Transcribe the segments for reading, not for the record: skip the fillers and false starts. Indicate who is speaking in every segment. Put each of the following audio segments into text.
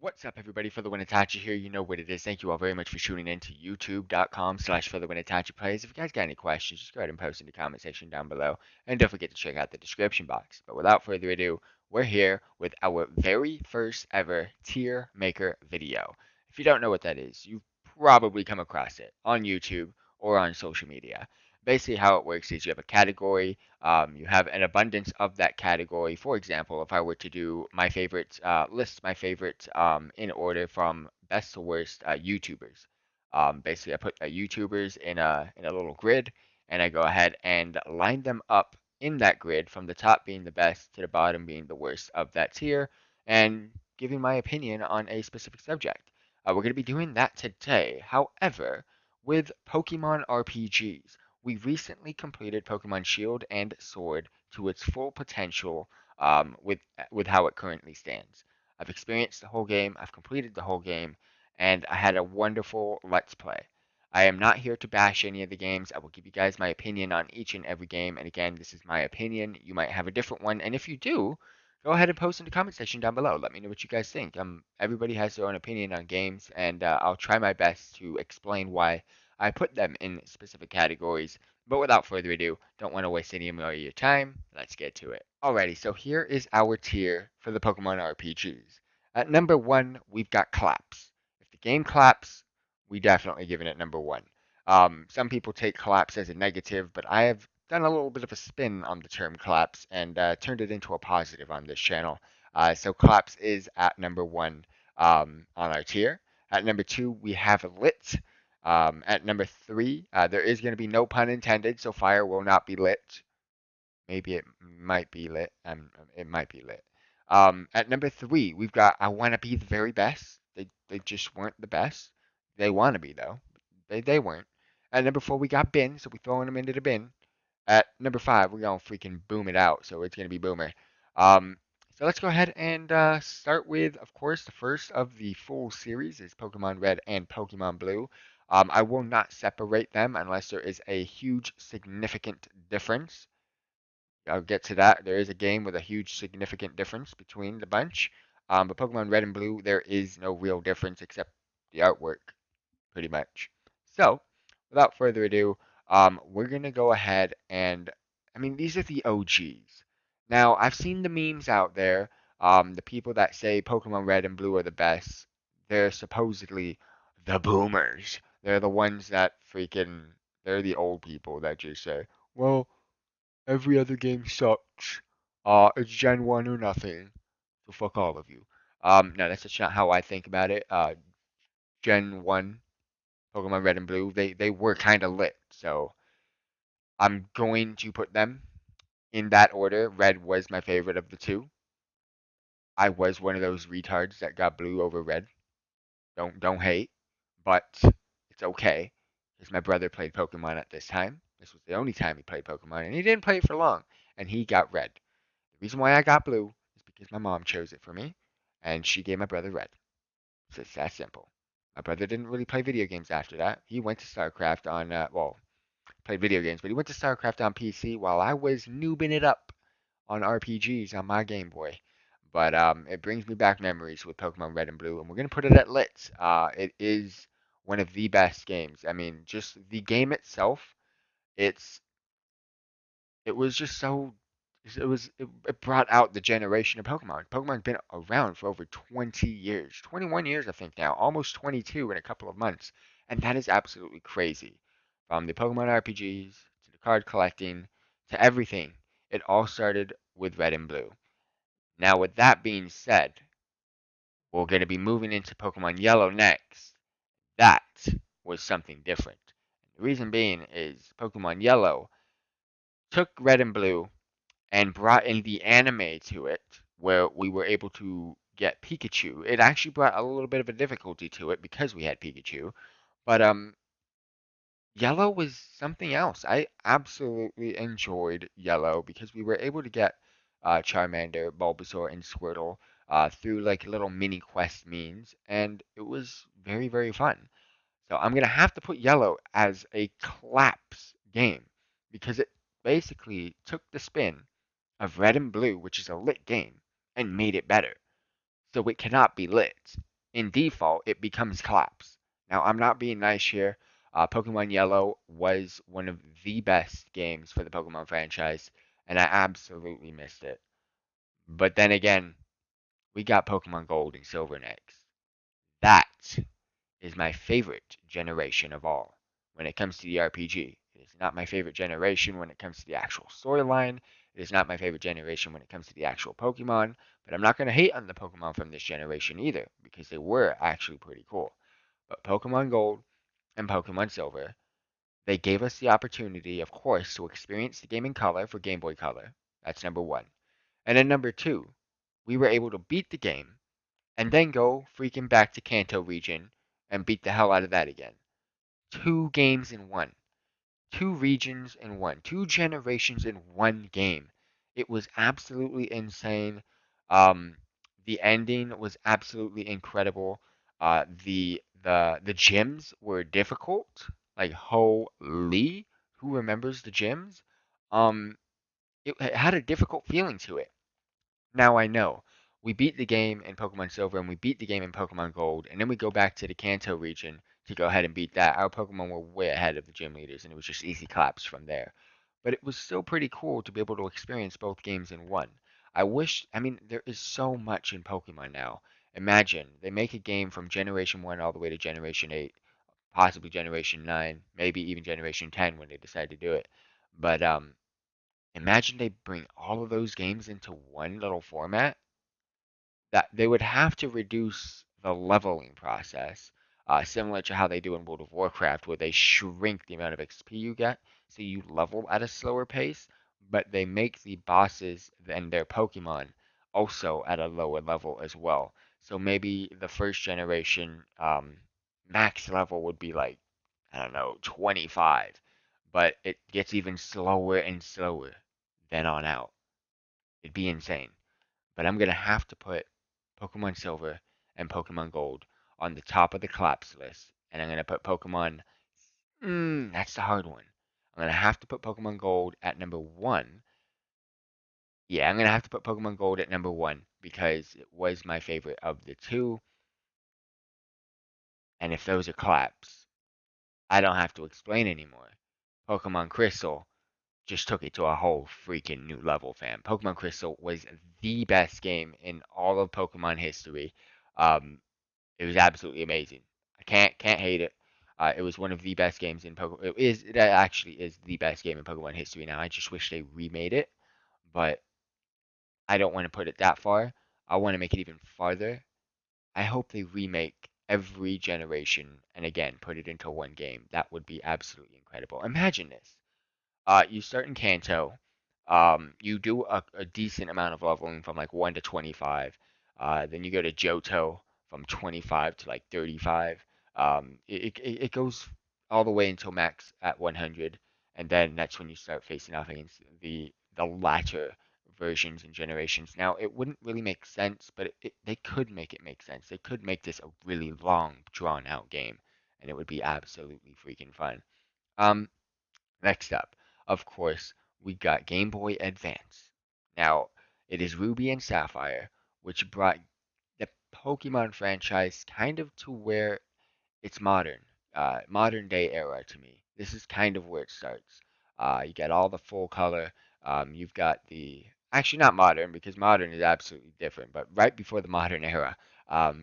Speaker 1: What's up, everybody? FTWitachi here. You know what it is. Thank you all very much for tuning in to youtube.com/FTWitachi Plays. If you guys got any questions, just go ahead and post in the comment section down below. And don't forget to check out the description box. But without further ado, we're here with our very first ever tier maker video. If you don't know what that is, you've probably come across it on YouTube or on social media. Basically, how it works is you have a category, you have an abundance of that category. For example, if I were to do my favorite, list my favorite in order from best to worst YouTubers. Basically, I put YouTubers in a little grid, and I go ahead and line them up in that grid from the top being the best to the bottom being the worst of that tier, and giving my opinion on a specific subject. We're going to be doing that today. However, with Pokemon RPGs. We recently completed Pokemon Shield and Sword to its full potential with how it currently stands. I've experienced the whole game, I've completed the whole game, and I had a wonderful Let's Play. I am not here to bash any of the games. I will give you guys my opinion on each and every game. And again, this is my opinion. You might have a different one. And if you do, go ahead and post in the comment section down below. Let me know what you guys think. Everybody has their own opinion on games, and I'll try my best to explain why I put them in specific categories. But without further ado, don't want to waste any more of your time. Let's get to it. Alrighty, so here is our tier for the Pokemon RPGs. At number one, we've got Collapse. If the game claps, we definitely give it number one. Some people take collapse as a negative, but I have done a little bit of a spin on the term collapse and turned it into a positive on this channel. So collapse is at number one on our tier. At number two, we have lit. At number three, there is going to be no pun intended, so fire will not be lit. Maybe it might be lit. It might be lit. At number three, we've got I Want to Be the Very Best. They just weren't the best. They want to be, though. They weren't. At number four, we got Bin, so we're throwing them into the bin. At number five, we're going to freaking boom it out, so it's going to be Boomer. Um, so let's go ahead and start with, of course, the first of the full series is Pokemon Red and Pokemon Blue. I will not separate them unless there is a huge, significant difference. I'll get to that. There is a game with a huge, significant difference between the bunch. But Pokemon Red and Blue, there is no real difference except the artwork, pretty much. So, without further ado, we're gonna go ahead and, I mean, these are the OGs. Now, I've seen the memes out there. The people that say Pokemon Red and Blue are the best, they're supposedly the boomers. They're the ones that freaking, they're the old people that just say, well, every other game sucks. It's Gen 1 or nothing. So fuck all of you. No, that's just not how I think about it. Gen 1 Pokemon Red and Blue, they were kind of lit. So I'm going to put them in that order. Red was my favorite of the two. I was one of those retards that got blue over red. Don't hate, but it's okay because my brother played Pokemon at this time. This was the only time he played Pokemon, and he didn't play it for long, and he got red. The reason why I got blue is because my mom chose it for me, and she gave my brother red. So it's that simple. My brother didn't really play video games after that. He went to StarCraft on, well, played video games, but he went to StarCraft on PC while I was noobing it up on RPGs on my Game Boy. But it brings me back memories with Pokemon Red and Blue, and we're gonna put it at lit. It is one of the best games. I mean, just the game itself, it's it was just so it brought out the generation of Pokemon. Pokemon's been around for over 20 years, 21 years I think now, almost 22 in a couple of months, and that is absolutely crazy. From the Pokemon RPGs to the card collecting to everything, it all started with Red and Blue. Now, with that being said, we're going to be moving into Pokemon Yellow next. That was something different. The reason being is Pokemon Yellow took Red and Blue and brought in the anime to it, where we were able to get Pikachu. It actually brought a little bit of a difficulty to it because we had Pikachu, but Yellow was something else. I absolutely enjoyed Yellow because we were able to get Charmander, Bulbasaur, and Squirtle through like little mini quest means, and it was very, very fun. So I'm gonna have to put Yellow as a collapse game because it basically took the spin of Red and Blue, which is a lit game, and made it better. So it cannot be lit. in default, it becomes collapse. Now, I'm not being nice here. Pokemon Yellow was one of the best games for the Pokemon franchise, and I absolutely missed it. But then again, we got Pokemon Gold and Silver next. That is my favorite generation of all when it comes to the RPG. It is not my favorite generation when it comes to the actual storyline. It is not my favorite generation when it comes to the actual Pokemon, but I'm not going to hate on the Pokemon from this generation either because they were actually pretty cool. But Pokemon Gold and Pokemon Silver, they gave us the opportunity, of course, to experience the game in color for Game Boy Color. That's number one. And then number two, we were able to beat the game and then go freaking back to Kanto region and beat the hell out of that again. Two games in one, two regions in one, two generations in one game. It was absolutely insane. Um, the ending was absolutely incredible. The gyms were difficult. Like holy, who remembers the gyms? Um, it had a difficult feeling to it. Now I know. We beat the game in Pokemon Silver and we beat the game in Pokemon Gold, and then we go back to the Kanto region to go ahead and beat that. Our Pokemon were way ahead of the gym leaders, and it was just easy claps from there. But it was still pretty cool to be able to experience both games in one. I mean, there is so much in Pokemon now. Imagine they make a game from Generation 1 all the way to Generation 8, possibly Generation 9, maybe even Generation 10 when they decide to do it. But imagine they bring all of those games into one little format that they would have to reduce the leveling process, similar to how they do in World of Warcraft, where they shrink the amount of XP you get, so you level at a slower pace, but they make the bosses and their Pokemon also at a lower level as well. So maybe the first generation max level would be like, I don't know, 25, but it gets even slower and slower then on out. It'd be insane. But I'm gonna have to put Pokemon Silver and Pokemon Gold on the top of the collapse list, and I'm gonna put Pokemon. That's the hard one. I'm gonna have to put Pokemon Gold at number one. Yeah, I'm gonna have to put Pokemon Gold at number one because it was my favorite of the two. And if those are collapse, I don't have to explain anymore. Pokemon Crystal just took it to a whole freaking new level, fam. Pokemon Crystal was the best game in all of Pokemon history. Um, It was absolutely amazing. I can't hate it. It was one of the best games in Pokemon. It actually is the best game in Pokemon history now. I just wish they remade it, but I don't want to put it that far. I want to make it even farther. I hope they remake every generation and again put it into one game. That would be absolutely incredible. Imagine this. You start in Kanto. You do a decent amount of leveling from like 1 to 25. Then you go to Johto from 25 to like 35. It goes all the way until max at 100, and then that's when you start facing off against the latter versions and generations. Now, it wouldn't really make sense, but they could make it make sense. They could make this a really long, drawn out game, and it would be absolutely freaking fun. Um, Next up, of course, we got Game Boy Advance. Now, it is Ruby and Sapphire, which brought the Pokemon franchise kind of to where it's modern day era to me. This is kind of where it starts. You get all the full color. You've got the actually not modern because modern is absolutely different, but right before the modern era,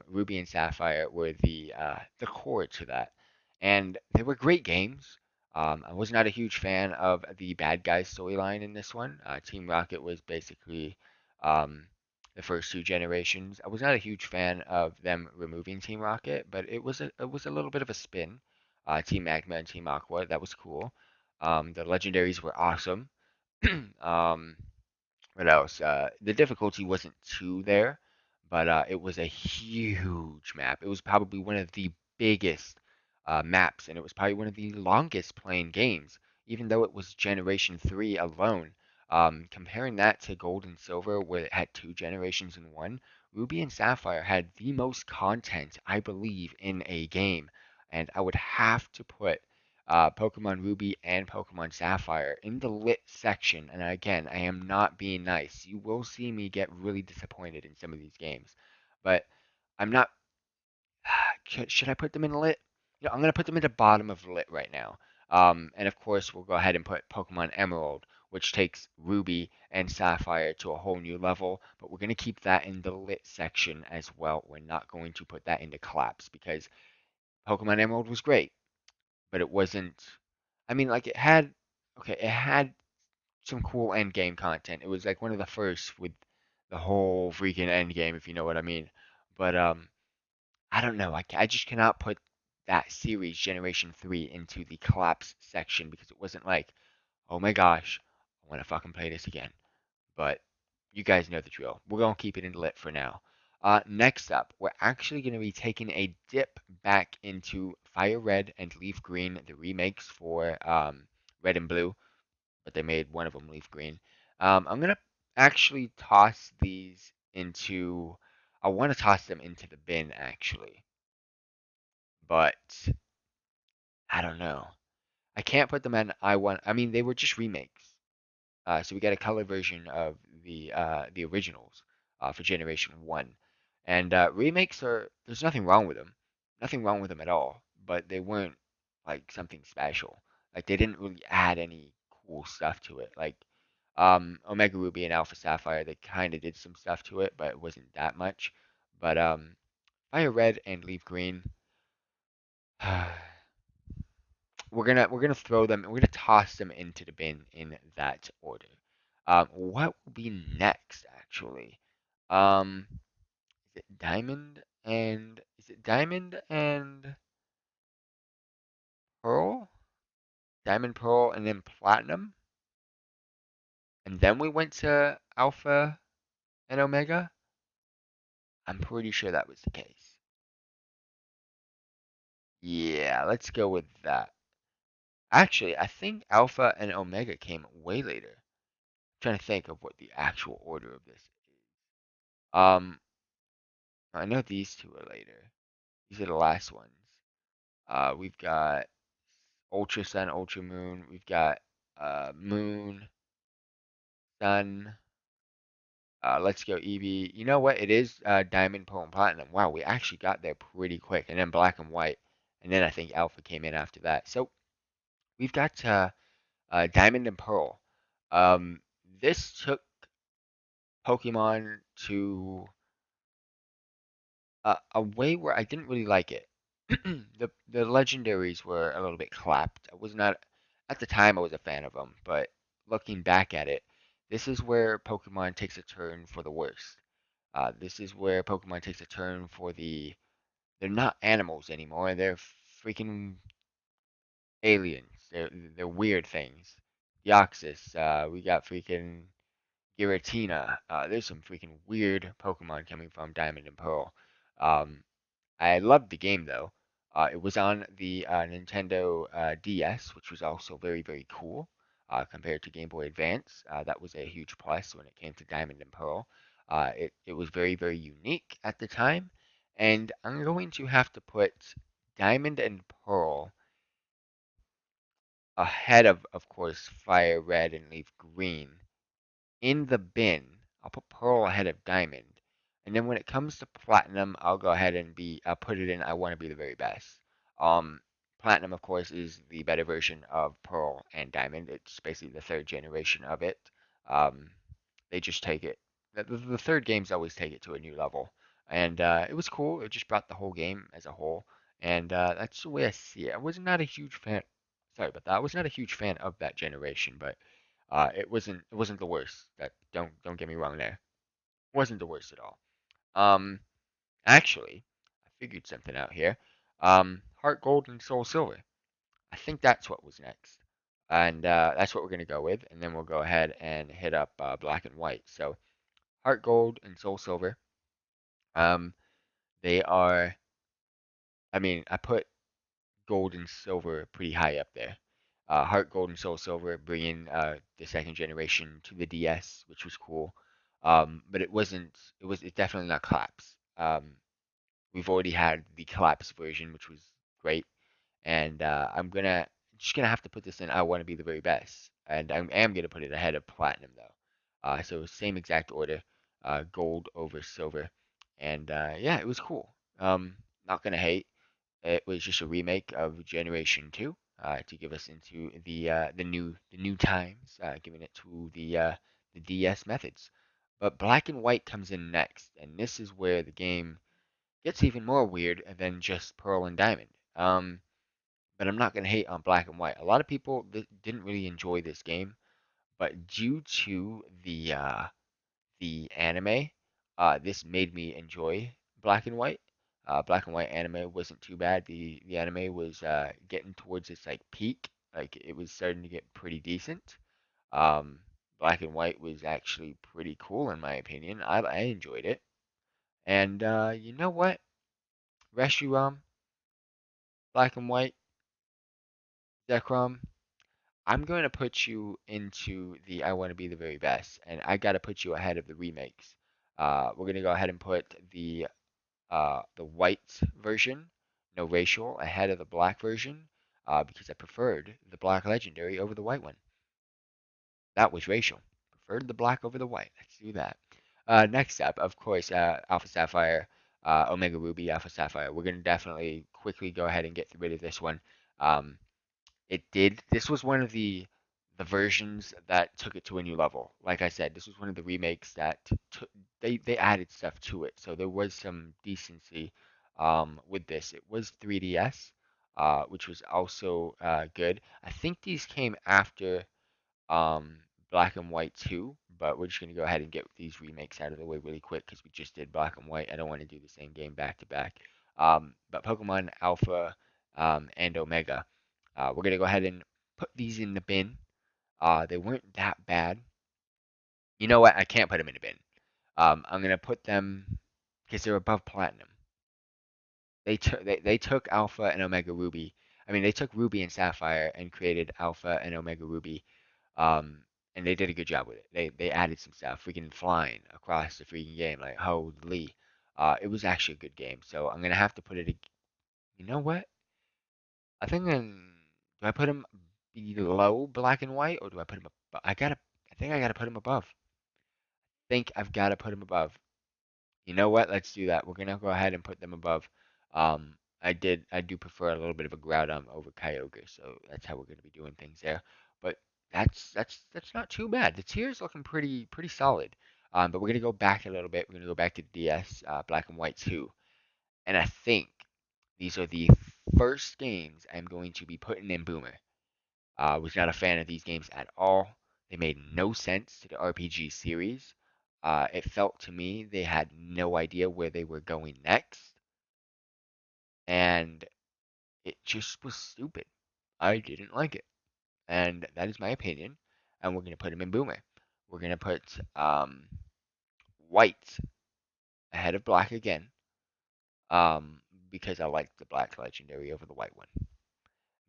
Speaker 1: Ruby and Sapphire were the core to that, and they were great games. I was not a huge fan of the bad guys storyline in this one. Team Rocket was basically um, the first two generations. I was not a huge fan of them removing Team Rocket, but it was a little bit of a spin. Team Magma and Team Aqua, that was cool. The legendaries were awesome. um, what else? The difficulty wasn't too there, but it was a huge map. It was probably one of the biggest maps, and it was probably one of the longest playing games, even though it was Generation 3 alone. Comparing that to Gold and Silver, where it had two generations in one, Ruby and Sapphire had the most content, I believe, in a game. And I would have to put Pokemon Ruby and Pokemon Sapphire in the lit section. And again, I am not being nice. You will see me get really disappointed in some of these games. But I'm not. should I put them in lit? I'm gonna put them at the bottom of lit right now. And of course, we'll go ahead and put Pokemon Emerald, which takes Ruby and Sapphire to a whole new level. But we're gonna keep that in the lit section as well. We're not going to put that into collapse because Pokemon Emerald was great, but it wasn't. I mean, like it had some cool end game content. It was like one of the first with the whole freaking end game, if you know what I mean. But I don't know. I just cannot put that series Generation 3 into the collapse section because it wasn't like, oh my gosh, I want to fucking play this again. But you guys know the drill. We're going to keep it in lit for now. Next up, we're actually going to be taking a dip back into Fire Red and Leaf Green, the remakes for Red and Blue, but they made one of them Leaf Green. I'm going to actually toss these into. I want to toss them into the bin actually, but I don't know. I can't put them in I want. I mean, they were just remakes. So we got a color version of the originals for Generation One, and remakes are there's nothing wrong with them, nothing wrong with them at all. But they weren't like something special. Like they didn't really add any cool stuff to it. Like Omega Ruby and Alpha Sapphire, they kind of did some stuff to it, but it wasn't that much. But Fire Red and Leaf Green. We're gonna throw them. We're gonna toss them into the bin in that order. What will be next? Actually, is it Diamond and Pearl? Diamond, Pearl, and then Platinum, and then we went to Alpha and Omega. I'm pretty sure that was the case. Yeah, let's go with that. Actually, I think Alpha and Omega came way later. I'm trying to think of what the actual order of this is. I know these two are later. These are the last ones. We've got Ultra Sun, Ultra Moon. We've got Moon, Sun. Let's go Eevee. You know what? It is Diamond, Pearl, and Platinum. Wow, we actually got there pretty quick. And then Black and White. And then I think Alpha came in after that. So we've got Diamond and Pearl. Um, this took Pokemon to a way where I didn't really like it. The legendaries were a little bit clapped. I was not at the time I was a fan of them, but looking back at it, this is where Pokemon takes a turn for the worst. This is where Pokemon takes a turn for they're not animals anymore. They're freaking aliens. They're weird things. Deoxys, we got freaking Giratina. There's some freaking weird Pokemon coming from Diamond and Pearl. Um, I loved the game though. It was on the Nintendo DS, which was also very, very cool compared to Game Boy Advance. That was a huge plus when it came to Diamond and Pearl. It was very, very unique at the time, and I'm going to have to put Diamond and Pearl ahead of course, Fire Red and Leaf Green in the bin. I'll put Pearl ahead of Diamond. And then when it comes to Platinum, I'll go ahead and I'll put it in I want to be the very best. Um, Platinum, of course, is the better version of Pearl and Diamond. It's basically the third generation of it. Um, they just take it. The third games always take it to a new level. And it was cool. It just brought the whole game as a whole. And that's the way I see it. I was not a huge fan. Sorry about that. I was not a huge fan of that generation, but it wasn't the worst. That don't get me wrong there. It wasn't the worst at all. Um, actually, I figured something out here. Heart Gold and Soul Silver. I think that's what was next, and that's what we're gonna go with. And then we'll go ahead and hit up Black and White. So Heart Gold and Soul Silver. Um, they are. I mean, I put Gold and Silver pretty high up there. Heart Gold and Soul Silver bringing the second generation to the DS, which was cool. But it wasn't. It's definitely not Collapse. We've already had the Collapse version, which was great, and I'm gonna just gonna have to put this in. I want to be the very best, and I am gonna put it ahead of Platinum though. So same exact order, Gold over Silver, and yeah, it was cool. Not gonna hate. It was just a remake of Generation 2 to give us into the new times, giving it to the DS methods. But Black and White comes in next, and this is where the game gets even more weird than just Pearl and Diamond. But I'm not gonna hate on Black and White. A lot of people didn't really enjoy this game, but due to the anime, this made me enjoy Black and White. Black and White anime wasn't too bad. The anime was getting towards its like peak. Like it was starting to get pretty decent. Um, Black and White was actually pretty cool in my opinion. I enjoyed it. And you know what, Reshiram, Black and White, Zekrom, I'm going to put you into the I want to be the very best, and I got to put you ahead of the remakes. We're going to go ahead and put the white version, no racial, ahead of the black version, because I preferred the black legendary over the white one. That was racial. Preferred the black over the white. Let's do that. Next up, of course, Alpha Sapphire, Omega Ruby, Alpha Sapphire. We're gonna definitely quickly go ahead and get rid of this one. Um, it did. This was one of the versions that took it to a new level. Like I said, this was one of the remakes that took they added stuff to it, so there was some decency with this. It was 3DS, which was also good. I think these came after um, Black and White 2, but we're just gonna go ahead and get these remakes out of the way really quick because we just did Black and White. I don't want to do the same game back to back. But Pokemon Alpha and Omega, we're gonna go ahead and put these in the bin. They weren't that bad. You know what? I can't put them in the bin. I'm gonna put them because they're above Platinum. They took Alpha and Omega Ruby. I mean, they took Ruby and Sapphire and created Alpha and Omega Ruby. Um, and they did a good job with it. They added some stuff, freaking flying across the freaking game, like holy. It was actually a good game. So I'm gonna have to put it. You know what? I think do I put him below Black and White or do I put him above? I think I gotta put him above. Think I've gotta put him above. You know what? Let's do that. We're gonna go ahead and put them above. I do prefer a little bit of a Groudon over Kyogre, so that's how we're gonna be doing things there. But that's not too bad. The tier's looking pretty solid. But we're gonna go back a little bit. We're gonna go back to DS, Black and White 2, and I think these are the first games I'm going to be putting in Boomer. Was not a fan of these games at all. They made no sense to the RPG series. It felt to me they had no idea where they were going next, and it just was stupid. I didn't like it, and that is my opinion. And we're gonna put them in Boomer. We're gonna put White ahead of Black again, um, because I like the Black Legendary over the White one.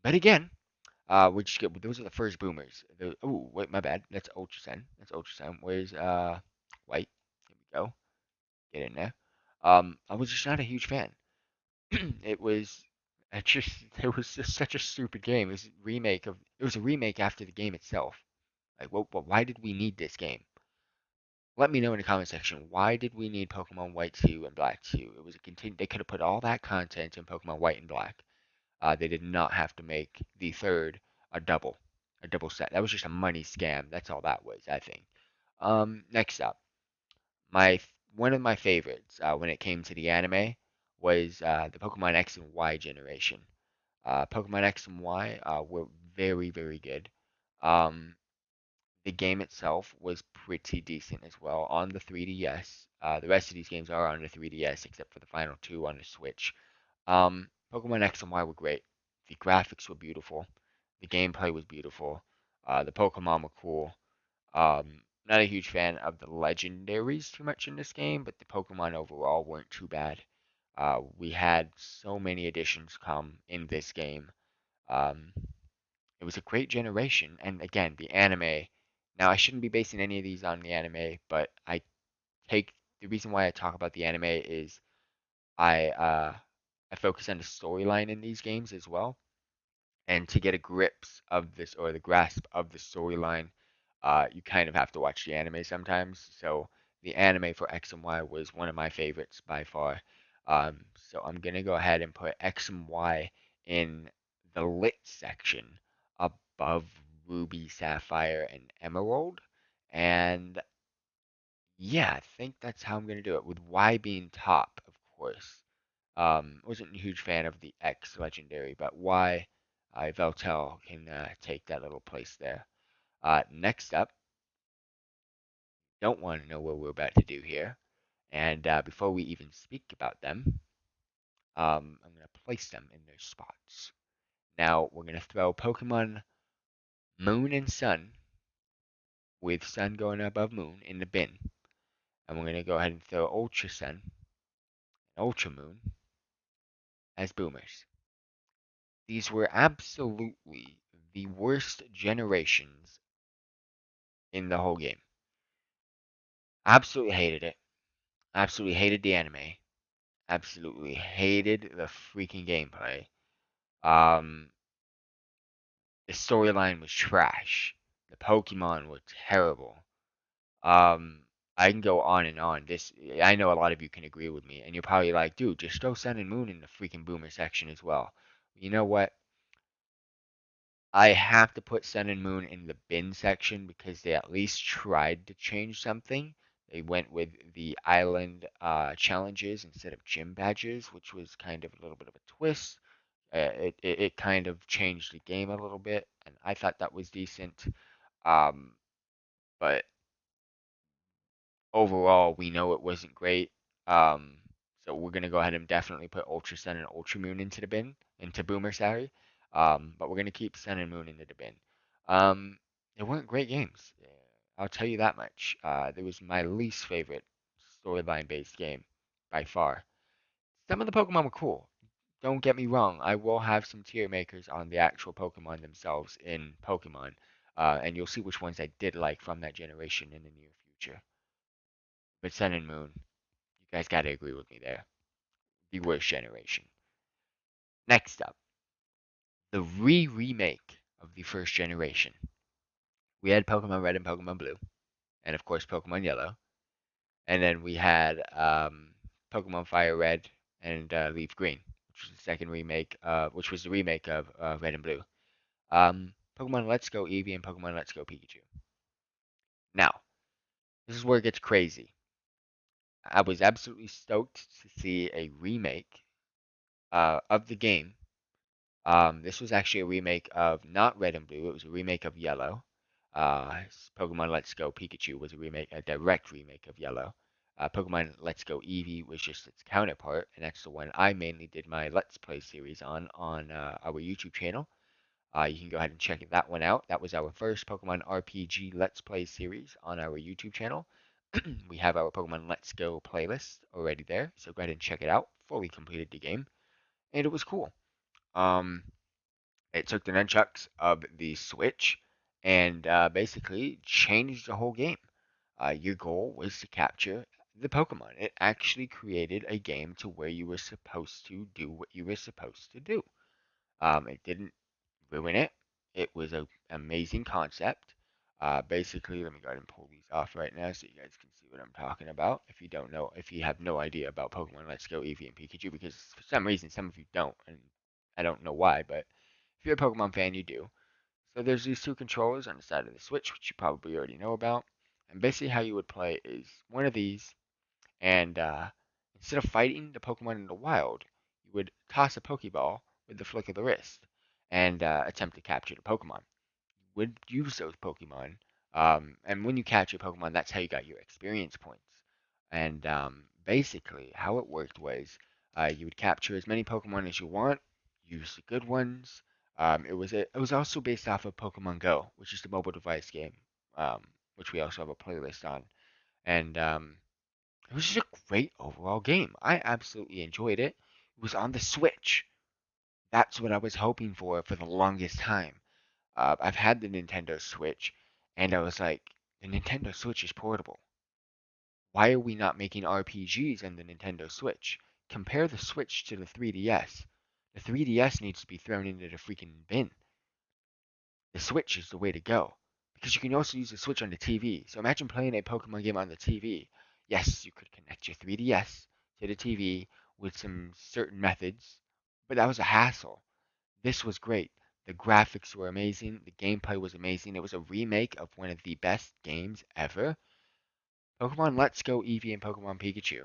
Speaker 1: But again, which those are the first boomers. Oh, wait, my bad. That's Ultra Sun. That's Ultra Sun. Where's White? Here we go. Get in there. I was just not a huge fan. it was, it was just such a stupid game. It was a remake after the game itself. Like, why did we need this game? Let me know in the comment section. Why did we need Pokemon White 2 and Black 2? It was a continue. They could have put all that content in Pokemon White and Black. They did not have to make the third a double, a double set. That was just a money scam. That's all that was, I think. Next up, my one of my favorites when it came to the anime was the Pokemon X and Y generation. Pokemon X and Y were very good. Um, the game itself was pretty decent as well on the 3DS. The rest of these games are on the 3DS except for the final two on the Switch. Pokemon X and Y were great. The graphics were beautiful. The gameplay was beautiful. The Pokemon were cool. Not a huge fan of the legendaries too much in this game, but the Pokemon overall weren't too bad. We had so many additions come in this game. Um, it was a great generation, and again, the anime. Now, I shouldn't be basing any of these on the anime, but take the reason why I talk about the anime is I focus on the storyline in these games as well, and to get a grips of this or the grasp of the storyline, you kind of have to watch the anime sometimes. So the anime for X and Y was one of my favorites by far. So I'm gonna go ahead and put X and Y in the lit section above Ruby, Sapphire, and Emerald. And yeah, I think that's how I'm gonna do it, with Y being top, of course. Wasn't a huge fan of the X legendary, but Y, Veltel can take that little place there. Next up, don't want to know what we're about to do here. And before we even speak about them, I'm going to place them in their spots. Now, we're going to throw Pokemon Moon and Sun, with Sun going above Moon, in the bin. And we're going to go ahead and throw Ultra Sun and Ultra Moon as boomers. These were absolutely the worst generations in the whole game. Absolutely hated it. Absolutely hated the anime. Absolutely hated the freaking gameplay. Um, the storyline was trash. The Pokemon were terrible. Um, I can go on and on. I know a lot of you can agree with me, and you're probably like, dude, just throw Sun and Moon in the freaking Boomer section as well. You know what? I have to put Sun and Moon in the bin section because they at least tried to change something. They went with the island challenges instead of gym badges, which was kind of a little bit of a twist. It kind of changed the game a little bit, and I thought that was decent. Um, but overall, we know it wasn't great. Um, so we're gonna go ahead and definitely put Ultra Sun and Ultra Moon into the bin, into Boomer, sorry. But we're gonna keep Sun and Moon into the bin. Um, they weren't great games. I'll tell you that much. It was my least favorite storyline based game by far. Some of the Pokemon were cool. Don't get me wrong. I will have some tier makers on the actual Pokemon themselves in Pokemon, and you'll see which ones I did like from that generation in the near future. But Sun and Moon, you guys gotta agree with me there. The worst generation. Next up, the remake of the first generation. We had Pokemon Red and Pokemon Blue, and of course Pokemon Yellow, and then we had Pokemon Fire Red and Leaf Green, which was the second remake, which was the remake of Red and Blue. Pokemon Let's Go Eevee and Pokemon Let's Go Pikachu. Now, this is where it gets crazy. I was absolutely stoked to see a remake of the game. This was actually a remake of not Red and Blue. It was a remake of Yellow. Pokemon Let's Go Pikachu was a direct remake of Yellow. Pokemon Let's Go Eevee was just its counterpart, and that's the one I mainly did my Let's Play series on our YouTube channel. You can go ahead and check that one out. That was our first Pokemon RPG Let's Play series on our YouTube channel. We have our Pokemon Let's Go playlist already there, so go ahead and check it out. Fully completed the game, and it was cool. Um, it took the nunchucks of the Switch and basically changed the whole game. Your goal was to capture the Pokemon. It actually created a game to where you were supposed to do what you were supposed to do. It didn't ruin it. It was an amazing concept. Basically, let me go ahead and pull these off right now so you guys can see what I'm talking about. If you don't know, if you have no idea about Pokemon Let's Go Eevee and Pikachu, because for some reason some of you don't, and I don't know why, but if you're a Pokemon fan, you do. So there's these two controllers on the side of the Switch, which you probably already know about. And basically, how you would play is one of these, and instead of fighting the Pokemon in the wild, you would toss a Pokeball with the flick of the wrist and attempt to capture the Pokemon. You would use those Pokemon, and when you catch a Pokemon, that's how you got your experience points. And basically, how it worked was you would capture as many Pokemon as you want, use the good ones. It was also based off of Pokemon Go, which is the mobile device game, um, which we also have a playlist on. And it was just a great overall game. I absolutely enjoyed it. It was on the Switch. That's what I was hoping for the longest time. I've had the Nintendo Switch, and I was like, the Nintendo Switch is portable. Why are we not making RPGs on the Nintendo Switch? Compare the Switch to the 3DS. The 3DS needs to be thrown into the freaking bin. The Switch is the way to go. Because you can also use the Switch on the TV. So imagine playing a Pokemon game on the TV. Yes, you could connect your 3DS to the TV, with some certain methods, but that was a hassle. This was great. The graphics were amazing. The gameplay was amazing. It was a remake of one of the best games ever. Pokemon Let's Go Eevee and Pokemon Pikachu.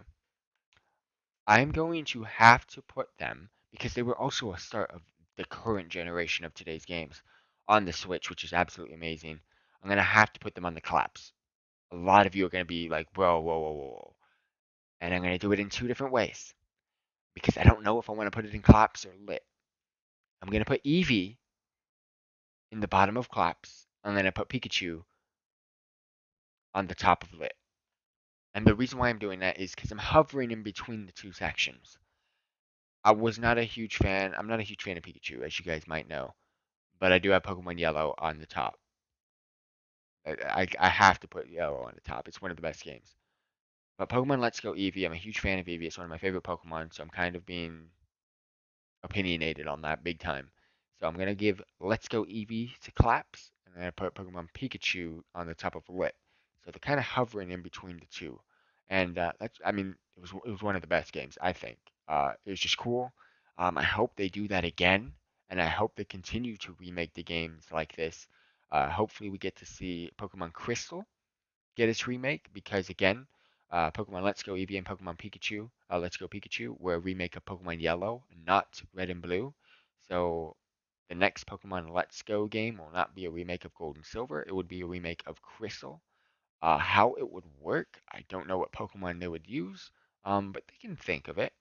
Speaker 1: I'm going to have to put them, because they were also a start of the current generation of today's games, on the Switch, which is absolutely amazing. I'm going to have to put them on the collapse. A lot of you are going to be like, whoa, whoa, whoa, whoa. And I'm going to do it in two different ways, because I don't know if I want to put it in collapse or lit. I'm going to put Eevee in the bottom of collapse. I'm going to put Pikachu on the top of lit. And the reason why I'm doing that is because I'm hovering in between the two sections. I was not a huge fan. I'm not a huge fan of Pikachu, as you guys might know, but I do have Pokemon Yellow on the top. I have to put Yellow on the top. It's one of the best games. But Pokemon Let's Go Eevee, I'm a huge fan of Eevee. It's one of my favorite Pokemon, so I'm kind of being opinionated on that big time. So I'm gonna give Let's Go Eevee to Claps, and then I put Pokemon Pikachu on the top of Lit. So they're kind of hovering in between the two, and that's I mean it was one of the best games I think. It was just cool. I hope they do that again, and I hope they continue to remake the games like this. Hopefully we get to see Pokemon Crystal get its remake because again, Pokemon Let's Go Eevee and Pokemon Pikachu, Let's Go Pikachu, were a remake of Pokemon Yellow, not Red and Blue. So the next Pokemon Let's Go game will not be a remake of Gold and Silver. It would be a remake of Crystal. How it would work, I don't know what Pokemon they would use, but they can think of it.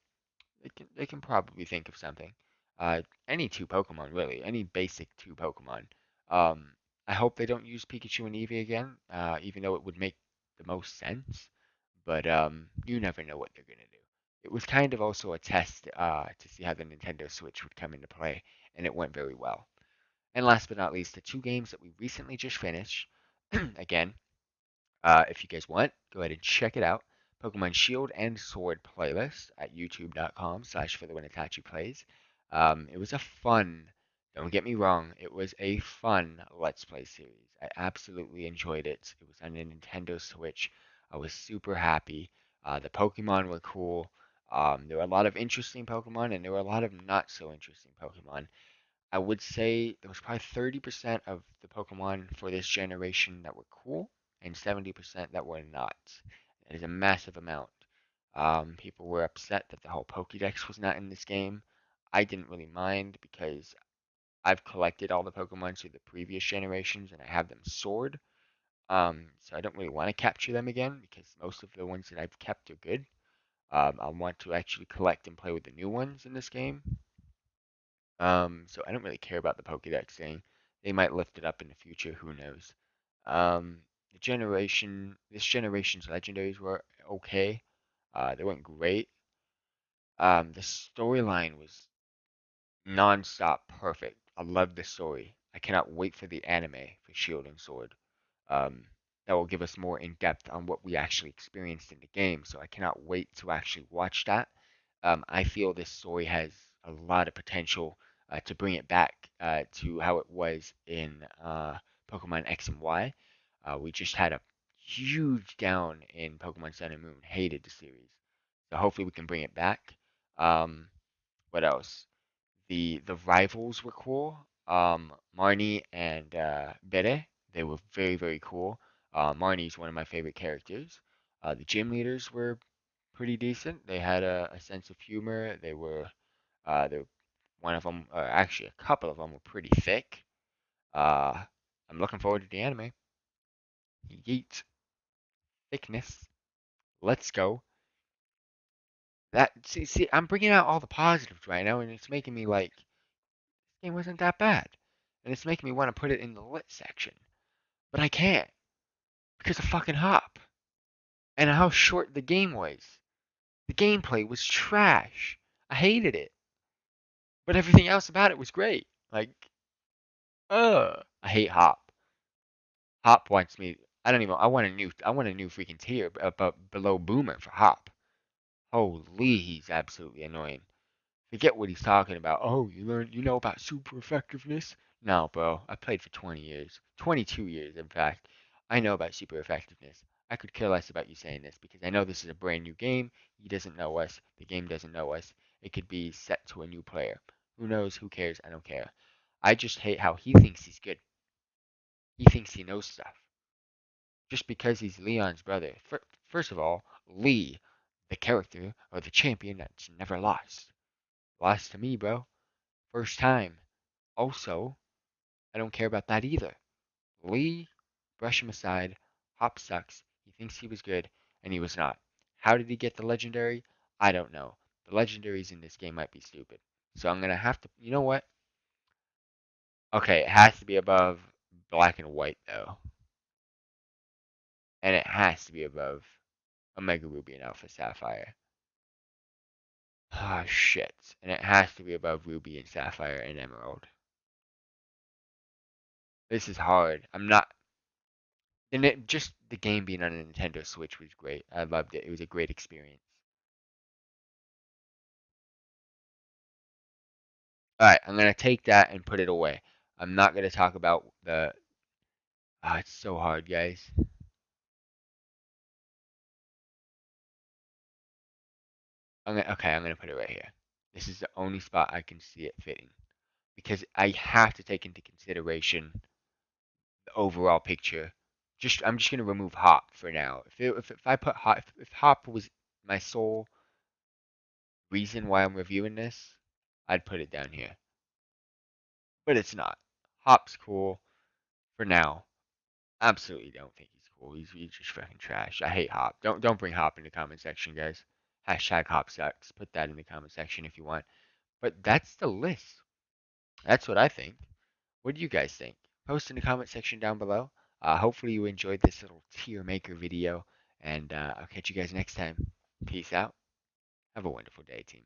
Speaker 1: They can probably think of something. Any two Pokemon really, any basic two Pokemon. Um, I hope they don't use Pikachu and Eevee again, even though it would make the most sense. But you never know what they're gonna do. It was kind of also a test to see how the Nintendo Switch would come into play, and it went very well. And last but not least, the two games that we recently just finished. Again, if you guys want, go ahead and check it out. Pokemon Shield and Sword playlist at youtube.com/FTWitachi plays. It was a fun, don't get me wrong, it was a fun Let's Play series. I absolutely enjoyed it. It was on a Nintendo Switch. I was super happy. The Pokemon were cool. There were a lot of interesting Pokemon, and there were a lot of not so interesting Pokemon. I would say there was probably 30% of the Pokemon for this generation that were cool and 70% that were not. That is a massive amount. People were upset that the whole Pokédex was not in this game. I didn't really mind because I've collected all the Pokemon through the previous generations and I have them stored. So I don't really want to capture them again because most of the ones that I've kept are good. I want to actually collect and play with the new ones in this game. So I don't really care about the Pokédex thing. They might lift it up in the future, who knows. This generation's legendaries were okay. They weren't great. The storyline was non-stop perfect. I love the story. I cannot wait for the anime for Shield and Sword. Um, that will give us more in depth on what we actually experienced in the game. So I cannot wait to actually watch that. I feel this story has a lot of potential to bring it back to how it was in Pokemon X and Y. We just had a huge down in Pokemon Sun and Moon. Hated the series. So hopefully we can bring it back. What else? The rivals were cool. Marnie and Bere, they were very very cool. Marnie's one of my favorite characters. The gym leaders were pretty decent. They had a sense of humor. They one of them, or actually a couple of them, were pretty thick. Uh, I'm looking forward to the anime. Yeet, thickness. Let's go. I'm bringing out all the positives right now, and it's making me like this game wasn't that bad, and it's making me want to put it in the lit section, but I can't because of fucking Hop and how short the game was. The gameplay was trash. I hated it, but everything else about it was great. Like, I hate Hop. Hop wants me. I don't even. I want a new freaking tier, but below Boomer for Hop. Holy, he's absolutely annoying. Forget what he's talking about. Oh, you know about super effectiveness? No, bro. I played for 20 years. 22 years, in fact. I know about super effectiveness. I could care less about you saying this because I know this is a brand new game. He doesn't know us. The game doesn't know us. It could be set to a new player. Who knows? Who cares? I don't care. I just hate how he thinks he's good. He thinks he knows stuff. Just because he's Leon's brother. First of all, Lee, the character or the champion that's never lost. Lost to me, bro. First time. Also, I don't care about that either. Lee, brush him aside. Hop sucks. He thinks he was good, and he was not. How did he get the legendary? I don't know. The legendaries in this game might be stupid. So I'm gonna have to. You know what? Okay, it has to be above black and white though, and it has to be above Omega Ruby and Alpha Sapphire. Ah, shit. And it has to be above Ruby and Sapphire and Emerald. This is hard. I'm not. And just the game being on a Nintendo Switch was great. I loved it. It was a great experience. Alright, I'm gonna take that and put it away. I'm not gonna talk about the. Ah, it's so hard, guys. Okay, I'm gonna put it right here. This is the only spot I can see it fitting because I have to take into consideration the overall picture. I'm just gonna remove Hop for now. If I put Hop, if Hop was my sole reason why I'm reviewing this, I'd put it down here. But it's not. Hop's cool for now. Absolutely don't think he's cool. He's just fucking trash. I hate Hop. Don't bring Hop in the comment section, guys. Hashtag Hop sucks. Put that in the comment section if you want. But that's the list. That's what I think. What do you guys think? Post in the comment section down below. Hopefully you enjoyed this little tier maker video, and I'll catch you guys next time. Peace out. Have a wonderful day, team.